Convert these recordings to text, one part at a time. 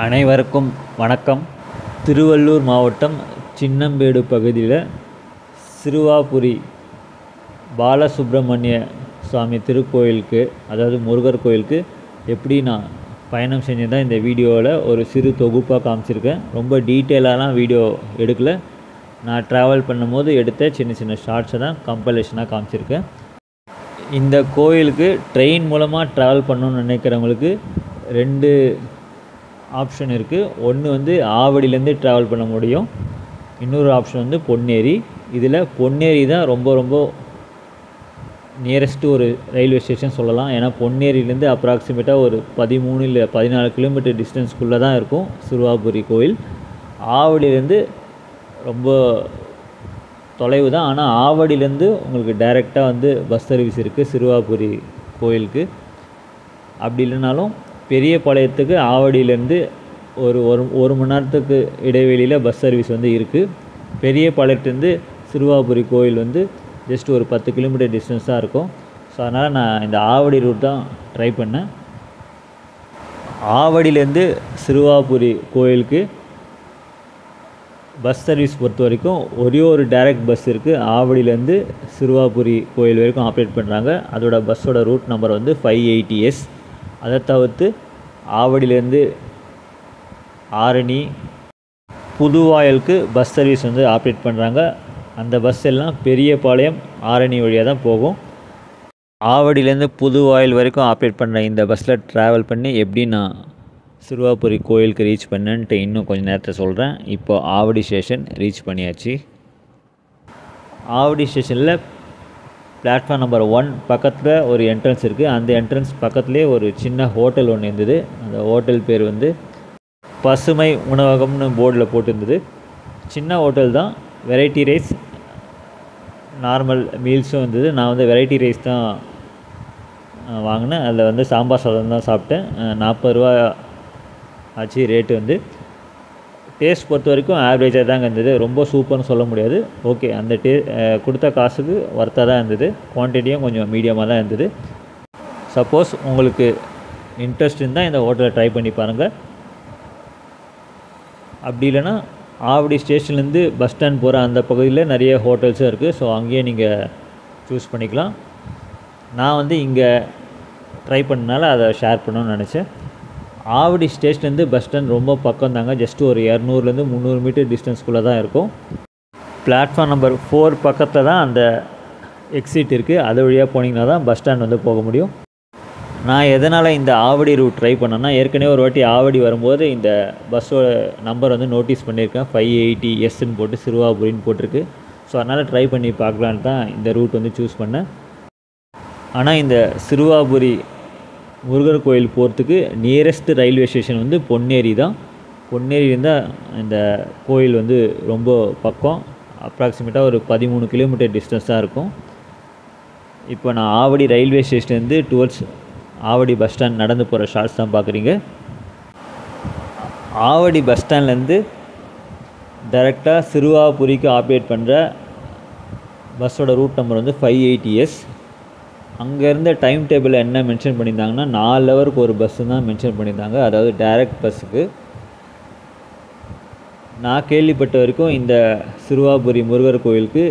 அனைவருக்கும் வணக்கம். திருவள்ளூர் மாவட்டம் சின்னம்பேடு பகுதியில் சிறுவாபுரி பாலசுப்ரமணிய சுவாமி திருக்கோயிலுக்கு, அதாவது முருகர் கோயிலுக்கு எப்படி நான் பயணம் செஞ்சுதான் இந்த வீடியோவில் ஒரு சிறு தொகுப்பாக காமிச்சிருக்கேன். ரொம்ப டீட்டெயிலாலாம் வீடியோ எடுக்கலை. நான் ட்ராவல் பண்ணும்போது எடுத்த சின்ன சின்ன ஷார்ட்ஸை தான் கம்பைலேஷனாக காமிச்சிருக்கேன். இந்த கோயிலுக்கு ட்ரெயின் மூலமாக ட்ராவல் பண்ணணுன்னு நினைக்கிறவங்களுக்கு ரெண்டு ஆப்ஷன் இருக்குது. ஒன்று வந்து ஆவடியிலேருந்து ட்ராவல் பண்ண முடியும், இன்னொரு ஆப்ஷன் வந்து பொன்னேரி. இதில் பொன்னேரி தான் ரொம்ப நியரஸ்ட்டு ஒரு ரயில்வே ஸ்டேஷன் சொல்லலாம். ஏன்னா பொன்னேரியிலேருந்து அப்ராக்சிமேட்டாக ஒரு 13 இல்லை 14 கிலோமீட்டர் டிஸ்டன்ஸ்குள்ளே தான் இருக்கும் சிறுவாபுரி கோயில். ஆவடியிலேருந்து ரொம்ப தொலைவு தான், ஆனால் ஆவடியிலேருந்து உங்களுக்கு டைரெக்டாக வந்து பஸ் சர்வீஸ் இருக்குது சிறுவாபுரி கோயிலுக்கு. அப்படி இல்லைனாலும் பெரியபாளையத்துக்கு ஆவடியிலேருந்து ஒரு மணி நேரத்துக்கு இடைவெளியில் பஸ் சர்வீஸ் வந்து இருக்குது. பெரியபாளையத்துலேருந்து சிறுவாபுரி கோயில் வந்து ஜஸ்ட் ஒரு 10 கிலோமீட்டர் டிஸ்டன்ஸ் தான் இருக்கும். ஸோ அதனால் நான் இந்த ஆவடி ரூட் தான் ட்ரை பண்ணேன். ஆவடியிலேருந்து சிறுவாபுரி கோயிலுக்கு பஸ் சர்வீஸ் பொறுத்த வரைக்கும் ஒரே ஒரு டைரக்ட் பஸ் இருக்குது. ஆவடியிலேருந்து சிறுவாபுரி கோயில் வரைக்கும் ஆப்ரேட் பண்ணுறாங்க. அதோட பஸ்ஸோட ரூட் நம்பர் வந்து 580S. அதை தவிர்த்து ஆவடியிலேருந்து ஆரணி, புதுவாயலுக்கு பஸ் சர்வீஸ் வந்து ஆப்ரேட் பண்ணுறாங்க. அந்த பஸ் எல்லாம் பெரியபாளையம், ஆரணி வழியாக தான் போகும். ஆவடியிலேருந்து புதுவாயல் வரைக்கும் ஆப்ரேட் பண்ணுற இந்த பஸ்ஸில் ட்ராவல் பண்ணி எப்படி நான் சிறுவாபுரி கோயிலுக்கு ரீச் பண்ணேன்ட்டு இன்னும் கொஞ்சம் நேரத்தை சொல்கிறேன். இப்போ ஆவடி ஸ்டேஷன் ரீச் பண்ணியாச்சு. ஆவடி ஸ்டேஷனில் பிளாட்ஃபார்ம் நம்பர் 1 பக்கத்தில் ஒரு என்ட்ரன்ஸ் இருக்குது. அந்த என்ட்ரன்ஸ் பக்கத்துலேயே ஒரு சின்ன ஹோட்டல் ஒன்று இருந்தது. அந்த ஹோட்டல் பேர் வந்து பசுமை உணவகம்னு போர்டில் போட்டிருந்தது. சின்ன ஹோட்டல் தான், வெரைட்டி ரைஸ், நார்மல் மீல்ஸும் இருந்தது. நான் வந்து வெரைட்டி ரைஸ் தான் வாங்கினேன். அதில் வந்து சாம்பார் சாதம் தான் சாப்பிட்டேன். 40 ரூபா ஆச்சு ரேட்டு. வந்து டேஸ்ட் பொறுத்த வரைக்கும் ஆவரேஜாக தாங்க இருந்தது. ரொம்ப சூப்பர்னு சொல்ல முடியாது. ஓகே, அந்த கொடுத்த காசுக்கு ஒர்த்தாக தான் இருந்தது. குவான்டிட்டியும் கொஞ்சம் மீடியமாக தான் இருந்தது. சப்போஸ் உங்களுக்கு இன்ட்ரெஸ்ட் இருந்தால் இந்த ஹோட்டலை ட்ரை பண்ணி பாருங்கள். அப்படி இல்லைன்னா ஆவடி ஸ்டேஷன்லேருந்து பஸ் ஸ்டாண்ட் போகிற அந்த பகுதியில் நிறைய ஹோட்டல்ஸும் இருக்குது. ஸோ அங்கேயே நீங்கள் சூஸ் பண்ணிக்கலாம். நான் வந்து இங்கே ட்ரை பண்ணனால அதை ஷேர் பண்ணணும்னு நினச்சேன். ஆவடி ஸ்டேஷன்லேருந்து பஸ் ஸ்டாண்ட் ரொம்ப பக்கம் தாங்க. ஜஸ்ட்டு ஒரு 200 300 மீட்டர் டிஸ்டன்ஸ்குள்ளே தான் இருக்கும். பிளாட்ஃபார்ம் நம்பர் 4 பக்கத்தில் தான் அந்த எக்ஸிட் இருக்குது. அது வழியாக போனீங்கன்னா தான் பஸ் ஸ்டாண்ட் வந்து போக முடியும். நான் எதனால் இந்த ஆவடி ரூட் ட்ரை பண்ணேன்னா, ஏற்கனவே ஒரு வாட்டி ஆவடி வரும்போது இந்த பஸ்ஸோட நம்பர் வந்து நோட்டீஸ் பண்ணியிருக்கேன். 580Sன்னு போட்டு சிறுவாபுரின்னு போட்டிருக்கு. ஸோ அதனால் ட்ரை பண்ணி பார்க்கலான்னு தான் இந்த ரூட் வந்து சூஸ் பண்ணேன். ஆனால் இந்த சிறுவாபுரி முருகர் கோயில் போகிறதுக்கு நியரஸ்ட் ரயில்வே ஸ்டேஷன் வந்து பொன்னேரி தான். பொன்னேரியிலேருந்து இந்த கோயில் வந்து ரொம்ப பக்கம், அப்ராக்சிமேட்டாக ஒரு 13 கிலோமீட்டர் டிஸ்டன்ஸ் தான் இருக்கும். இப்போ நான் ஆவடி ரயில்வே ஸ்டேஷன்லேருந்து டுவர்ட்ஸ் ஆவடி பஸ் ஸ்டாண்ட் நடந்து போகிற ஷார்ட்ஸ் தான் பார்க்குறீங்க. ஆவடி பஸ் ஸ்டாண்ட்லேருந்து டைரெக்டாக சிறுவாபுரிக்கு ஆப்ரேட் பண்ணுற பஸ்ஸோட ரூட் நம்பர் வந்து 580S. அங்கே இருந்த டைம் டேபிளில் என்ன மென்ஷன் பண்ணியிருந்தாங்கன்னா 4 ஹவருக்கு ஒரு பஸ்ஸு தான் மென்ஷன் பண்ணியிருந்தாங்க, அதாவது டைரக்ட் பஸ்ஸுக்கு. நான் கேள்விப்பட்ட வரைக்கும் இந்த சிறுவாபுரி முருகர் கோயிலுக்கு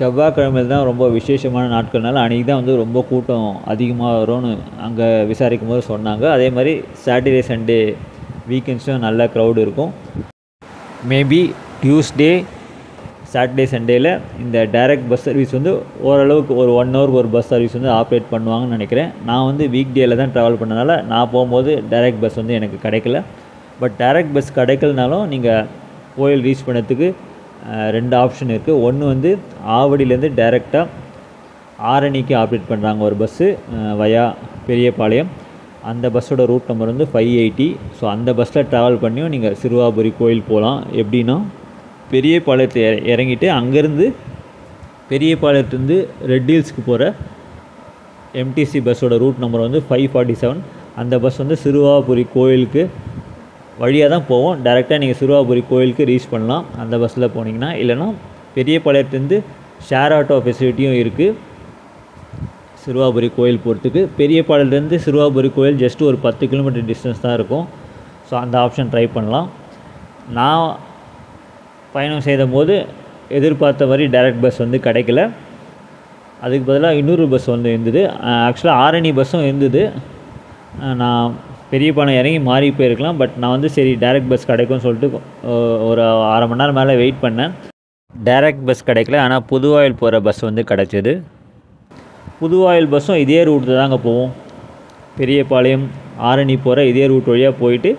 செவ்வாய்க்கிழமையில் தான் ரொம்ப விசேஷமான நாட்கள்னால அன்றைக்கி தான் வந்து ரொம்ப கூட்டம் அதிகமாக வரும்னு அங்கே விசாரிக்கும் போது சொன்னாங்க. அதே மாதிரி சாட்டர்டே சண்டே வீக்கெண்ட்ஸும் நல்ல க்ரௌடு இருக்கும். மேபி டியூஸ்டே சாட்டர்டே சண்டேயில் இந்த டைரக்ட் பஸ் சர்வீஸ் வந்து ஓரளவுக்கு ஒரு 1 ஹவருக்கு ஒரு பஸ் சர்வீஸ் வந்து ஆப்ரேட் பண்ணுவாங்கன்னு நினைக்கிறேன். நான் வந்து வீக் டேயில் தான் ட்ராவல் பண்ணதால் நான் போகும்போது டைரக்ட் பஸ் வந்து எனக்கு கிடைக்கல. பட் டைரக்ட் பஸ் கிடைக்கலனாலும் நீங்கள் கோயில் ரீச் பண்ணதுக்கு 2 ஆப்ஷன் இருக்குது. ஒன்று வந்து ஆவடியிலேருந்து டைரெக்டாக ஆரணிக்கு ஆப்ரேட் பண்ணுறாங்க ஒரு பஸ்ஸு வயா பெரியபாளையம். அந்த பஸ்ஸோட ரூட் நம்பர் வந்து 580. ஸோ அந்த பஸ்ஸில் ட்ராவல் பண்ணியும் நீங்கள் சிறுவாபுரி கோயில் போகலாம். எப்படின்னா பெரியபாளையத்தை இறங்கிட்டு அங்கேருந்து பெரியபாளையத்துலேருந்து ரெட் ஹில்ஸ்க்கு போகிற எம்டிசி பஸ்ஸோட ரூட் நம்பர் வந்து 547. அந்த பஸ் வந்து சிறுவாபுரி கோயிலுக்கு வழியாக தான் போவோம். டைரெக்டாக நீங்கள் சிறுவாபுரி கோயிலுக்கு ரீச் பண்ணலாம் அந்த பஸ்ஸில் போனீங்கன்னா. இல்லைனா பெரியபாளையத்துலேருந்து ஷேர் ஆட்டோ ஃபெசிலிட்டியும் இருக்குது சிறுவாபுரி கோயில் போகிறதுக்கு. பெரியபாளையத்துலேருந்து சிறுவாபுரி கோயில் ஜஸ்ட் ஒரு 10 கிலோமீட்டர் டிஸ்டன்ஸ் தான் இருக்கும். ஸோ அந்த ஆப்ஷன் ட்ரை பண்ணலாம். நான் பயணம் செய்தபோது எதிர்பார்த்த மாதிரி டைரக்ட் பஸ் வந்து கிடைக்கல. அதுக்கு பதிலாக இன்னொரு பஸ் வந்து இருந்தது. ஆக்சுவலாக ஆரணி பஸ்ஸும் இருந்தது. நான் பெரியபாளையம் இறங்கி மாறி போயிருக்கலாம். பட் நான் வந்து சரி டைரக்ட் பஸ் கிடைக்கும்னு சொல்லிட்டு ஒரு 1/2 மணி நேரம் மேலே வெயிட் பண்ணேன். டைரக்ட் பஸ் கிடைக்கல. ஆனால் புதுவாயில் போகிற பஸ் வந்து கிடச்சிது. புதுவாயில் பஸ்ஸும் இதே ரூட்டில் தாங்க போவோம். பெரியபாளையம் ஆரணி போகிற இதே ரூட் வழியாக போயிட்டு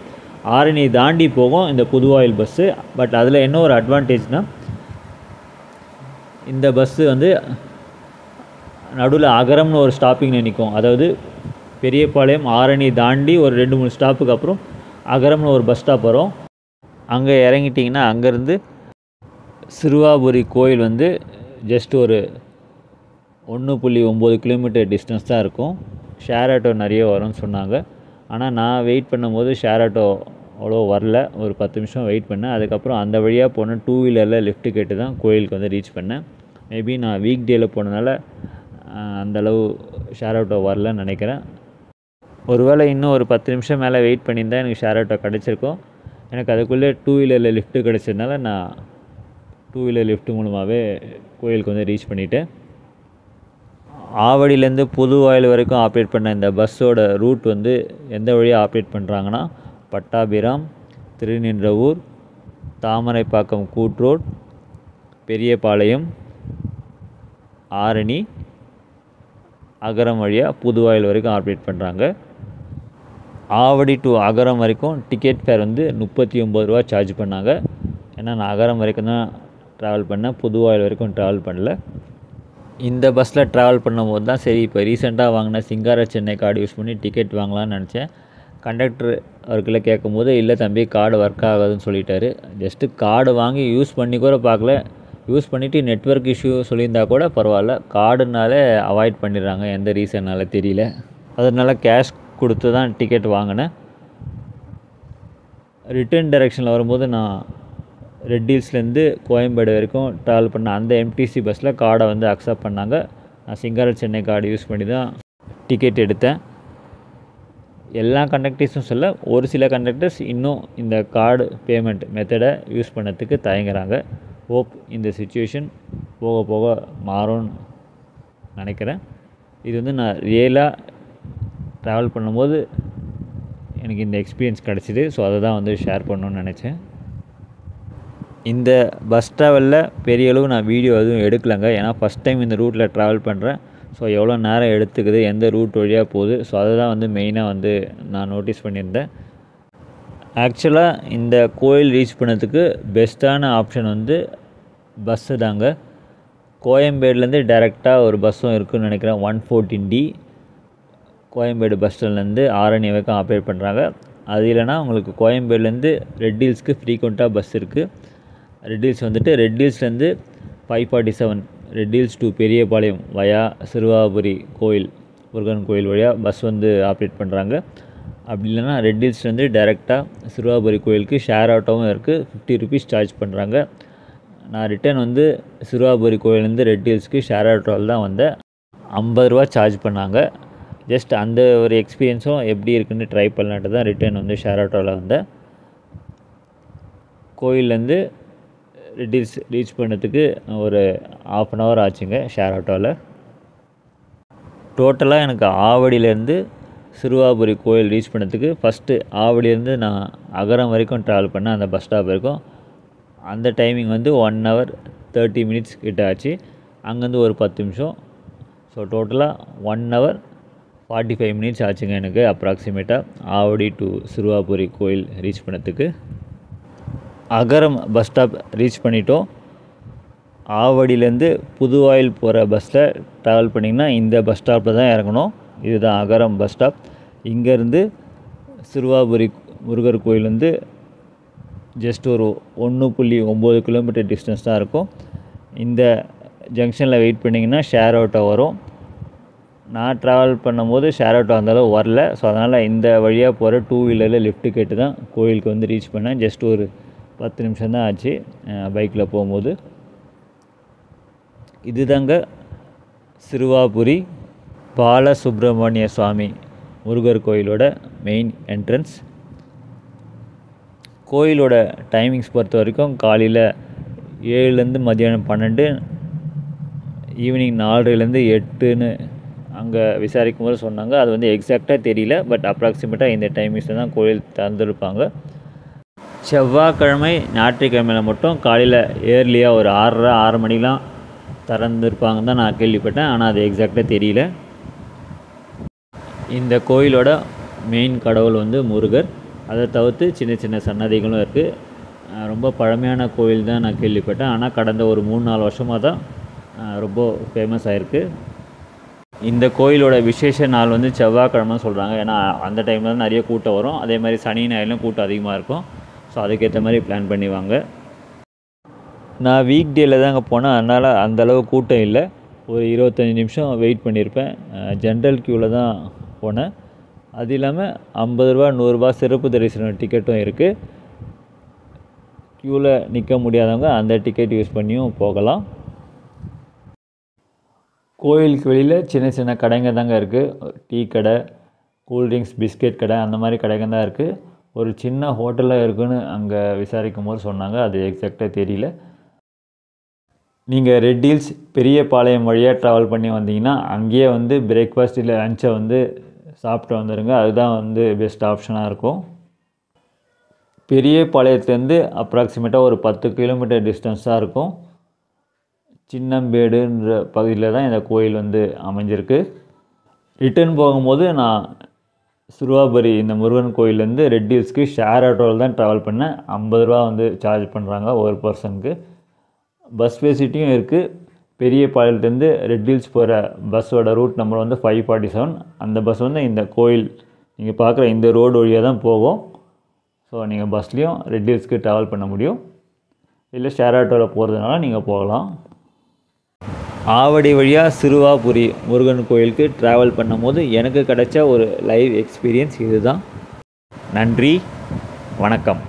ஆரணி தாண்டி போகும் இந்த புதுவாயில் பஸ்ஸு. பட் அதில் என்ன ஒரு அட்வான்டேஜ்னால், இந்த பஸ்ஸு வந்து நடுவில் அகரம்னு ஒரு ஸ்டாப்பிங்கில் நிற்கும். அதாவது பெரியபாளையம் ஆரணி தாண்டி ஒரு 2-3 ஸ்டாப்புக்கு அப்புறம் அகரம்னு ஒரு பஸ் ஸ்டாப் வரும். அங்கே இறங்கிட்டிங்கன்னா அங்கேருந்து சிறுவாபுரி கோயில் வந்து ஜஸ்ட் ஒரு 1.9 கிலோமீட்டர் டிஸ்டன்ஸ் தான் இருக்கும். ஷேர் ஆட்டோ நிறைய வரும்னு சொன்னாங்க. ஆனால் நான் வெயிட் பண்ணும்போது ஷேர் ஆட்டோ அவ்வளோ வரல. ஒரு 10 நிமிஷம் வெயிட் பண்ணேன். அதுக்கப்புறம் அந்த வழியாக போனேன். 2 வீலரில் லிஃப்ட் கேட்டு தான் கோயிலுக்கு வந்து ரீச் பண்ணேன். மேபி நான் வீக் டேயில் போனதுனால அந்தளவு ஷேர் ஆட்டோ வரலன்னு நினைக்கிறேன். ஒருவேளை இன்னும் ஒரு 10 நிமிஷம் மேலே வெயிட் பண்ணியிருந்தால் எனக்கு ஷேர் ஆட்டோ கிடச்சிருக்கும். எனக்கு அதுக்குள்ளே 2 வீலரில் லிஃப்ட்டு கிடச்சதுனால நான் 2 வீலர் லிஃப்ட் மூலமாகவே கோயிலுக்கு வந்து ரீச் பண்ணிவிட்டேன். ஆவடியிலேருந்து புதுவாயில் வரைக்கும் ஆப்ரேட் பண்ண இந்த பஸ்ஸோட ரூட் வந்து எந்த வழியாக ஆப்ரேட் பண்ணுறாங்கன்னா, பட்டாபிராம், திருநின்றவூர், தாமரைப்பாக்கம் கூட்ரோட், பெரியபாளையம், ஆரணி, அகரம் வழியாக புதுவாயில் வரைக்கும் ஆப்ரேட் பண்ணுறாங்க. ஆவடி டு அகரம் வரைக்கும் டிக்கெட் ஃபேர் வந்து 39 ரூபா சார்ஜ் பண்ணாங்க. ஏன்னா நான் அகரம் வரைக்கும் தான் ட்ராவல் பண்ணேன், புதுவாயில் வரைக்கும் ட்ராவல் பண்ணல. இந்த பஸ்ஸில் ட்ராவல் பண்ணும்போது தான் சரி இப்போ ரீசெண்டாக வாங்கின சிங்கார சென்னை கார்டு யூஸ் பண்ணி டிக்கெட் வாங்கலாம்னு நினச்சேன். கண்டக்டர் அவருக்குள்ளே கேட்கும்போது இல்லை தம்பி கார்டு ஒர்க் ஆகாதுன்னு சொல்லிட்டாரு. ஜஸ்ட்டு கார்டு வாங்கி யூஸ் பண்ணி கூட பார்க்கல. யூஸ் பண்ணிவிட்டு நெட்வொர்க் இஷ்யூ சொல்லியிருந்தா கூட பரவாயில்ல, கார்டுனாலே அவாய்ட் பண்ணிடுறாங்க, எந்த ரீசன்னால் தெரியல. அதனால கேஷ் கொடுத்து தான் டிக்கெட் வாங்கினேன். ரிட்டர்ன் டைரெக்ஷனில் வரும்போது நான் ரெட் ஹில்ஸ்லேருந்து கோயம்பேடு வரைக்கும் ட்ராவல் பண்ண அந்த எம்டிசி பஸ்ஸில் கார்டை வந்து அக்செப்ட் பண்ணாங்க. நான் சிங்கார சென்னை கார்டு யூஸ் பண்ணி தான் டிக்கெட் எடுத்தேன். எல்லா கண்டக்டர்ஸும் சொல்ல, ஒரு சில கண்டக்டர்ஸ் இன்னும் இந்த கார்டு பேமெண்ட் மெத்தடை யூஸ் பண்ணதுக்கு தயங்குறாங்க. ஹோப் இந்த சிச்சுவேஷன் போக போக மாறும்னு நினைக்கிறேன். இது வந்து நான் ரியலாக ட்ராவல் பண்ணும்போது எனக்கு இந்த எக்ஸ்பீரியன்ஸ் கிடச்சிது. ஸோ அதை தான் வந்து ஷேர் பண்ணணுன்னு நினச்சேன். இந்த பஸ் ட்ராவலில் பெரிய அளவு நான் வீடியோ எதுவும் எடுக்கலைங்க. ஏன்னா ஃபஸ்ட் டைம் இந்த ரூட்டில் ட்ராவல் பண்ணுறேன். ஸோ எவ்வளோ நேரம் எடுத்துக்குது, எந்த ரூட் வழியாக போகுது, ஸோ அதை தான் வந்து மெயினாக வந்து நான் நோட்டீஸ் பண்ணியிருந்தேன். ஆக்சுவலாக இந்த கோயில் ரீச் பண்ணதுக்கு பெஸ்ட்டான ஆப்ஷன் வந்து பஸ்ஸு தாங்க. கோயம்பேடுலேருந்து டைரெக்டாக ஒரு பஸ்ஸும் இருக்குதுன்னு நினைக்கிறேன், 114D. கோயம்பேடு பஸ் ஸ்டாண்ட்லேருந்து ஆரணி வரைக்கும் ஆப்ரேட் பண்ணுறாங்க. அது இல்லைனா உங்களுக்கு கோயம்பேடுலேருந்து ரெட் ஹில்ஸ்க்கு ஃப்ரீக்வெண்ட்டாக பஸ் இருக்குது. ரெட் ஹில்ஸ் வந்துட்டு ரெட் ஹில்ஸ்லேருந்து 547 Red Hills to Periyapalayam via Siruvapuri கோயில், முருகன் கோயில் வழியாக பஸ் வந்து ஆப்ரேட் பண்ணுறாங்க. அப்படி இல்லைனா ரெட் ஹில்ஸ்லேருந்து டைரெக்டாக சிறுவாபுரி கோயிலுக்கு ஷேர் ஆட்டோவும் இருக்குது, 50 ருபீஸ் சார்ஜ் பண்ணுறாங்க. நான் ரிட்டர்ன் வந்து சிறுவாபுரி கோயிலேருந்து ரெட் ஹில்ஸ்க்கு ஷேர் ஆட்டோவில் தான் வந்தேன். 50 ரூபா சார்ஜ் பண்ணாங்க. ஜஸ்ட் அந்த ஒரு எக்ஸ்பீரியன்ஸும் எப்படி இருக்குன்னு ட்ரை பண்ணலான்ட்டு தான் ரிட்டர்ன் வந்து ஷேர் ஆட்டோவில் வந்தேன். கோயிலேருந்து ரெட் ஹில்ஸ் ரீச் பண்ணதுக்கு ஒரு 1/2 hour ஆச்சுங்க ஷேர் ஆட்டோவில். டோட்டலாக எனக்கு ஆவடியிலேருந்து சிறுவாபுரி கோயில் ரீச் பண்ணதுக்கு ஃபஸ்ட்டு ஆவடியிலேருந்து நான் அகரம் வரைக்கும் ட்ராவல் பண்ணேன், அந்த பஸ் ஸ்டாப் வரைக்கும். அந்த டைமிங் வந்து 1 hour 30 minutes கிட்ட ஆச்சு. அங்கேருந்து ஒரு 10 நிமிஷம். ஸோ டோட்டலாக 1 hour 45 minutes ஆச்சுங்க எனக்கு அப்ராக்சிமேட்டாக ஆவடி டு சிறுவாபுரி கோயில் ரீச் பண்ணதுக்கு. அகரம் பஸ் ஸ்டாப் ரீச் பண்ணிட்டோம். ஆவடியிலேருந்து புதுவாயில் போகிற பஸ்ஸில் ட்ராவல் பண்ணிங்கன்னா இந்த பஸ் ஸ்டாப்பில் தான் இறங்கணும். இதுதான் அகரம் பஸ் ஸ்டாப். இங்கேருந்து சிறுவாபுரி முருகர் கோயில் வந்து ஜஸ்ட் ஒரு 1.9 கிலோமீட்டர் டிஸ்டன்ஸ் தான் இருக்கும். இந்த ஜங்ஷனில் வெயிட் பண்ணிங்கன்னா ஷேர் ஆட்டோ வரும். நான் ட்ராவல் பண்ணும்போது ஷேர் ஆட்டோ அந்தளவு வரல. ஸோ அதனால் இந்த வழியாக போகிற 2 வீலரில் லிஃப்ட்டு கேட்டு தான் கோயிலுக்கு வந்து ரீச் பண்ணேன். ஜஸ்ட் ஒரு 10 நிமிஷம் தான் ஆச்சு பைக்கில் போகும்போது. இதுதாங்க சிறுவாபுரி பாலசுப்ரமணிய சுவாமி முருகர் கோயிலோட மெயின் என்ட்ரன்ஸ். கோயிலோட டைமிங்ஸ் பொறுத்த வரைக்கும் காலையில் 7லேருந்து மதியானம் 12, ஈவினிங் 4லேருந்து 8ன்னு அங்கே விசாரிக்கும் போது சொன்னாங்க. அது வந்து எக்ஸாக்டாக தெரியல, பட் அப்ராக்சிமேட்டாக இந்த டைமிங்ஸில் தான் கோயில் திறந்துருப்பாங்க. செவ்வாய்க்கிழமை ஞாயிற்றுக்கிழமையில் மட்டும் காலையில் ஏர்லியாக ஒரு 6 மணிலாம் திறந்துருப்பாங்கன்னு தான் நான் கேள்விப்பட்டேன். ஆனால் அது எக்ஸாக்டாக தெரியல. இந்த கோயிலோட மெயின் கடவுள் வந்து முருகர். அதை தவிர்த்து சின்ன சின்ன சன்னதிகளும் இருக்குது. ரொம்ப பழமையான கோயில் தான் நான் கேள்விப்பட்டேன். ஆனால் கடந்த ஒரு 3-4 வருஷமாக தான் ரொம்ப ஃபேமஸ் ஆகிருக்கு. இந்த கோயிலோட விசேஷ நாள் வந்து செவ்வாய்க்கிழமை சொல்கிறாங்க. ஏன்னா அந்த டைமில் தான் நிறைய கூட்டம் வரும். அதே மாதிரி சனி ஞாயிறும் கூட்டம் அதிகமாக இருக்கும். ஸோ அதுக்கேற்ற மாதிரி பிளான் பண்ணிவாங்க. நான் வீக் டேயில் தான் அங்கே போனேன். அதனால் அந்தளவு கூட்டம் இல்லை. ஒரு 25 நிமிஷம் வெயிட் பண்ணியிருப்பேன். ஜென்ரல் க்யூவில் தான் போனேன். அது இல்லாமல் 50 ரூபா 100 ரூபா சிறப்பு தரிசனம் டிக்கெட்டும் இருக்குது. க்யூவில் நிற்க முடியாதவங்க அந்த டிக்கெட் யூஸ் பண்ணியும் போகலாம். கோயிலுக்கு வெளியில் சின்ன சின்ன கடைங்க தாங்க இருக்குது. டீ கடை, கூல்ட்ரிங்க்ஸ், பிஸ்கெட் கடை, அந்த மாதிரி கடைங்க தான் இருக்குது. ஒரு சின்ன ஹோட்டலில் இருக்குதுன்னு அங்கே விசாரிக்கும் போது சொன்னாங்க. அது எக்ஸாக்டாக தெரியல. நீங்கள் ரெட் ஹில்ஸ் பெரியபாளையம் வழியாக ட்ராவல் பண்ணி வந்தீங்கன்னா அங்கேயே வந்து பிரேக்ஃபாஸ்ட் இல்லை லஞ்சை வந்து சாப்பிட்டு வந்துடுங்க. அதுதான் வந்து பெஸ்ட் ஆப்ஷனாக இருக்கும். பெரியபாளையத்துலேருந்து அப்ராக்சிமேட்டாக ஒரு 10 கிலோமீட்டர் டிஸ்டன்ஸ் தான் இருக்கும். சின்னம்பேடுன்ற பகுதியில் தான் இந்த கோயில் வந்து அமைஞ்சிருக்கு. ரிட்டர்ன் போகும்போது நான் சிறுவாபுரி இந்த முருகன் கோயிலேருந்து ரெட் ஹில்ஸ்க்கு ஷேர் ஆட்டோவில் தான் ட்ராவல் பண்ணேன். 50 ரூபா வந்து சார்ஜ் பண்ணுறாங்க ஒரு பர்சனுக்கு. பஸ் ஃபெசிலிட்டியும் இருக்குது. பெரியபாளையத்துலேருந்து ரெட் ஹில்ஸ் போகிற பஸ்ஸோட ரூட் நம்பர் வந்து 547. அந்த பஸ் வந்து இந்த கோயில் நீங்கள் பார்க்குற இந்த ரோடு வழியாக தான் போகும். ஸோ நீங்கள் பஸ்லேயும் ரெட் ஹில்ஸ்க்கு ட்ராவல் பண்ண முடியும். இல்லை ஷேர் ஆட்டோவில் போகிறதுனால நீங்கள் போகலாம். ஆவடி வழியாக சிறுவாபுரி முருகன் கோயிலுக்கு ட்ராவல் பண்ணும்போது எனக்கு கிடைச்ச ஒரு லைவ் எக்ஸ்பீரியன்ஸ் இதுதான். நன்றி, வணக்கம்.